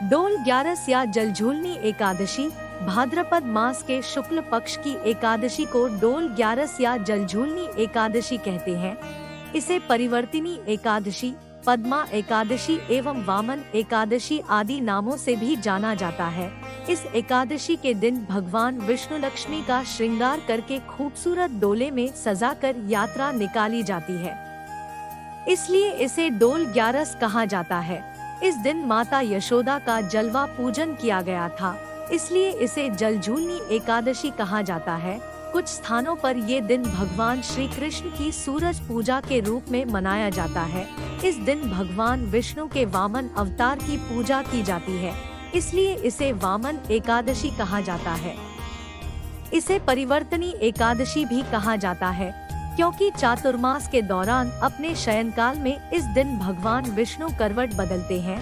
डोल ग्यारस या जलझूलनी एकादशी भाद्रपद मास के शुक्ल पक्ष की एकादशी को डोल ग्यारस या जलझूलनी एकादशी कहते हैं। इसे परिवर्तिनी एकादशी, पद्मा एकादशी एवं वामन एकादशी आदि नामों से भी जाना जाता है। इस एकादशी के दिन भगवान विष्णु लक्ष्मी का श्रृंगार करके खूबसूरत डोले में सजाकर यात्रा निकाली जाती है, इसलिए इसे डोल ग्यारस कहा जाता है। इस दिन माता यशोदा का जलवा पूजन किया गया था, इसलिए इसे जलझूलनी एकादशी कहा जाता है। कुछ स्थानों पर ये दिन भगवान श्री कृष्ण की सूरज पूजा के रूप में मनाया जाता है। इस दिन भगवान विष्णु के वामन अवतार की पूजा की जाती है, इसलिए इसे वामन एकादशी कहा जाता है। इसे परिवर्तनी एकादशी भी कहा जाता है, क्योंकि चातुर्मास के दौरान अपने शयनकाल में इस दिन भगवान विष्णु करवट बदलते हैं।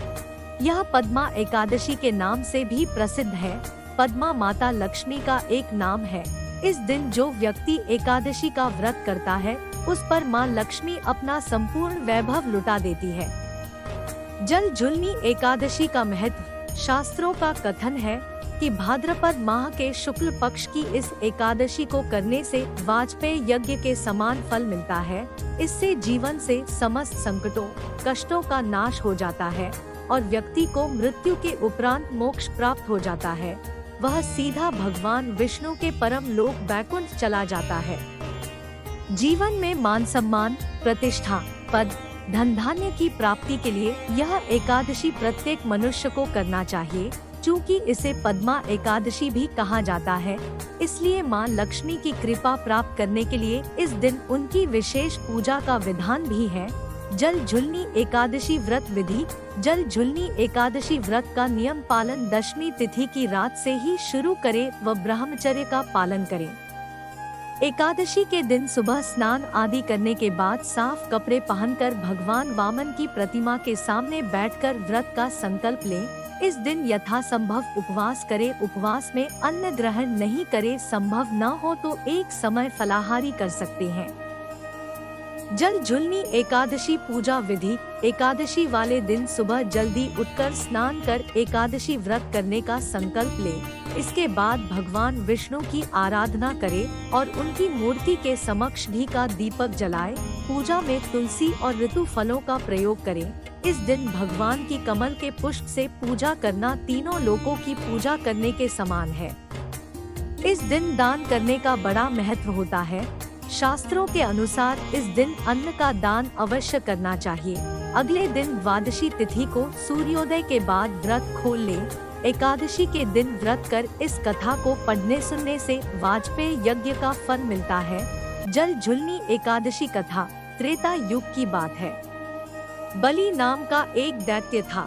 यह पद्मा एकादशी के नाम से भी प्रसिद्ध है। पद्मा माता लक्ष्मी का एक नाम है। इस दिन जो व्यक्ति एकादशी का व्रत करता है, उस पर मां लक्ष्मी अपना संपूर्ण वैभव लुटा देती है। जलझूलनी एकादशी का महत्व। शास्त्रों का कथन है कि भाद्रपद माह के शुक्ल पक्ष की इस एकादशी को करने से वाजपेय यज्ञ के समान फल मिलता है। इससे जीवन से समस्त संकटों, कष्टों का नाश हो जाता है और व्यक्ति को मृत्यु के उपरांत मोक्ष प्राप्त हो जाता है। वह सीधा भगवान विष्णु के परम लोक वैकुंठ चला जाता है। जीवन में मान सम्मान, प्रतिष्ठा, पद, धन धान्य की प्राप्ति के लिए यह एकादशी प्रत्येक मनुष्य को करना चाहिए। चूँकि इसे पद्मा एकादशी भी कहा जाता है, इसलिए मां लक्ष्मी की कृपा प्राप्त करने के लिए इस दिन उनकी विशेष पूजा का विधान भी है। जलझूलनी एकादशी व्रत विधि। जलझूलनी एकादशी व्रत का नियम पालन दशमी तिथि की रात से ही शुरू करें व ब्रह्मचर्य का पालन करें। एकादशी के दिन सुबह स्नान आदि करने के बाद साफ कपड़े पहनकर भगवान वामन की प्रतिमा के सामने बैठकर व्रत का संकल्प लें। इस दिन यथासंभव उपवास करें। उपवास में अन्न ग्रहण नहीं करें। संभव न हो तो एक समय फलाहारी कर सकते हैं। जलझूलनी एकादशी पूजा विधि। एकादशी वाले दिन सुबह जल्दी उठकर स्नान कर एकादशी व्रत करने का संकल्प लें। इसके बाद भगवान विष्णु की आराधना करें और उनकी मूर्ति के समक्ष घी का दीपक जलाएं। पूजा में तुलसी और ऋतु फलों का प्रयोग करें। इस दिन भगवान की कमल के पुष्प से पूजा करना तीनों लोकों की पूजा करने के समान है। इस दिन दान करने का बड़ा महत्व होता है। शास्त्रों के अनुसार इस दिन अन्न का दान अवश्य करना चाहिए। अगले दिन द्वादशी तिथि को सूर्योदय के बाद व्रत खोल लें। एकादशी के दिन व्रत कर इस कथा को पढ़ने सुनने से वाजपेय यज्ञ का फल मिलता है। जलझूलनी एकादशी कथा त्रेता युग की बात है। बलि नाम का एक दैत्य था।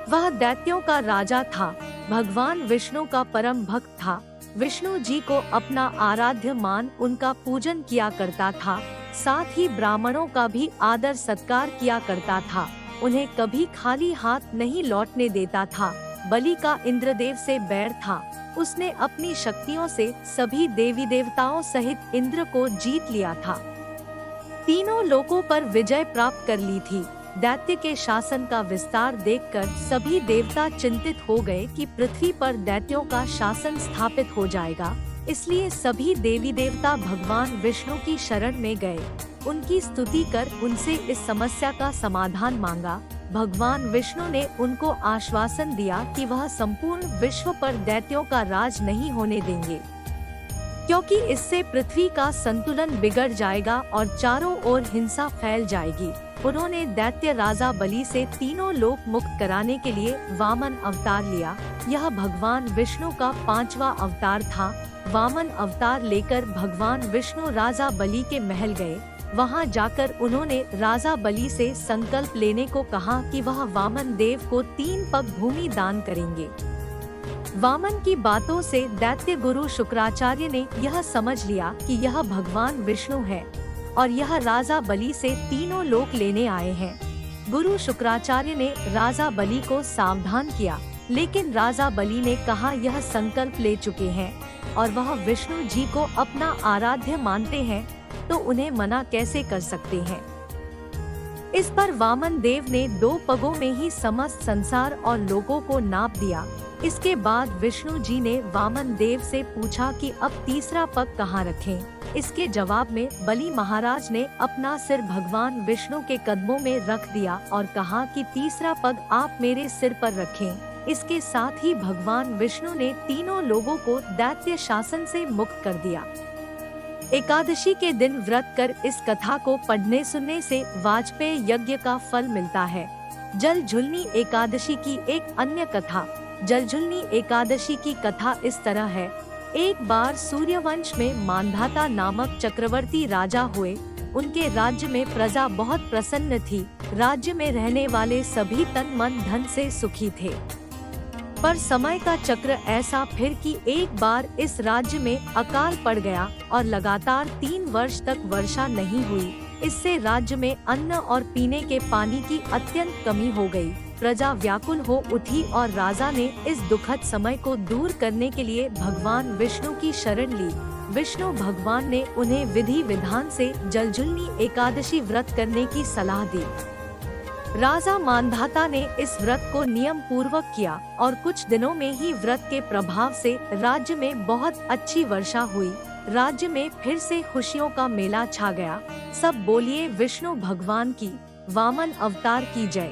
वह दैत्यों का राजा था। भगवान विष्णु का परम भक्त था। विष्णु जी को अपना आराध्य मान उनका पूजन किया करता था। साथ ही ब्राह्मणों का भी आदर सत्कार किया करता था। उन्हें कभी खाली हाथ नहीं लौटने देता था। बलि का इंद्रदेव से बैर था। उसने अपनी शक्तियों से सभी देवी देवताओं सहित इंद्र को जीत लिया था। तीनों लोकों पर विजय प्राप्त कर ली थी। दैत्य के शासन का विस्तार देखकर सभी देवता चिंतित हो गए कि पृथ्वी पर दैत्यों का शासन स्थापित हो जाएगा। इसलिए सभी देवी देवता भगवान विष्णु की शरण में गए। उनकी स्तुति कर उनसे इस समस्या का समाधान मांगा। भगवान विष्णु ने उनको आश्वासन दिया कि वह संपूर्ण विश्व पर दैत्यों का राज नहीं होने देंगे, क्योंकि इससे पृथ्वी का संतुलन बिगड़ जाएगा और चारों ओर हिंसा फैल जाएगी। उन्होंने दैत्य राजा बलि से तीनों लोक मुक्त कराने के लिए वामन अवतार लिया। यह भगवान विष्णु का 5वां अवतार था। वामन अवतार लेकर भगवान विष्णु राजा बलि के महल गए। वहां जाकर उन्होंने राजा बलि से संकल्प लेने को कहा कि वह वामन देव को 3 पग भूमि दान करेंगे। वामन की बातों से दैत्य गुरु शुक्राचार्य ने यह समझ लिया कि यह भगवान विष्णु है और यह राजा बलि से तीनों लोक लेने आए हैं। गुरु शुक्राचार्य ने राजा बलि को सावधान किया, लेकिन राजा बलि ने कहा यह संकल्प ले चुके हैं और वह विष्णु जी को अपना आराध्य मानते हैं, तो उन्हें मना कैसे कर सकते हैं। इस पर वामन देव ने 2 पगों में ही समस्त संसार और लोगों को नाप दिया। इसके बाद विष्णु जी ने वामन देव से पूछा कि अब तीसरा पग कहाँ रखें। इसके जवाब में बलि महाराज ने अपना सिर भगवान विष्णु के कदमों में रख दिया और कहा कि तीसरा पग आप मेरे सिर पर रखें। इसके साथ ही भगवान विष्णु ने तीनों लोगों को दैत्य शासन से मुक्त कर दिया। एकादशी के दिन व्रत कर इस कथा को पढ़ने सुनने से वाजपेय यज्ञ का फल मिलता है। जलझुलनी एकादशी की एक अन्य कथा। जलझुलनी एकादशी की कथा इस तरह है। एक बार सूर्यवंश में मांधाता नामक चक्रवर्ती राजा हुए। उनके राज्य में प्रजा बहुत प्रसन्न थी। राज्य में रहने वाले सभी तन मन धन से सुखी थे। पर समय का चक्र ऐसा फिर कि एक बार इस राज्य में अकाल पड़ गया और लगातार 3 वर्ष तक वर्षा नहीं हुई। इससे राज्य में अन्न और पीने के पानी की अत्यंत कमी हो गई। प्रजा व्याकुल हो उठी और राजा ने इस दुखद समय को दूर करने के लिए भगवान विष्णु की शरण ली। विष्णु भगवान ने उन्हें विधि विधान से जलझुलनी एकादशी व्रत करने की सलाह दी। राजा मांधाता ने इस व्रत को नियम पूर्वक किया और कुछ दिनों में ही व्रत के प्रभाव से राज्य में बहुत अच्छी वर्षा हुई। राज्य में फिर से खुशियों का मेला छा गया। सब बोलिए विष्णु भगवान की, वामन अवतार की जय।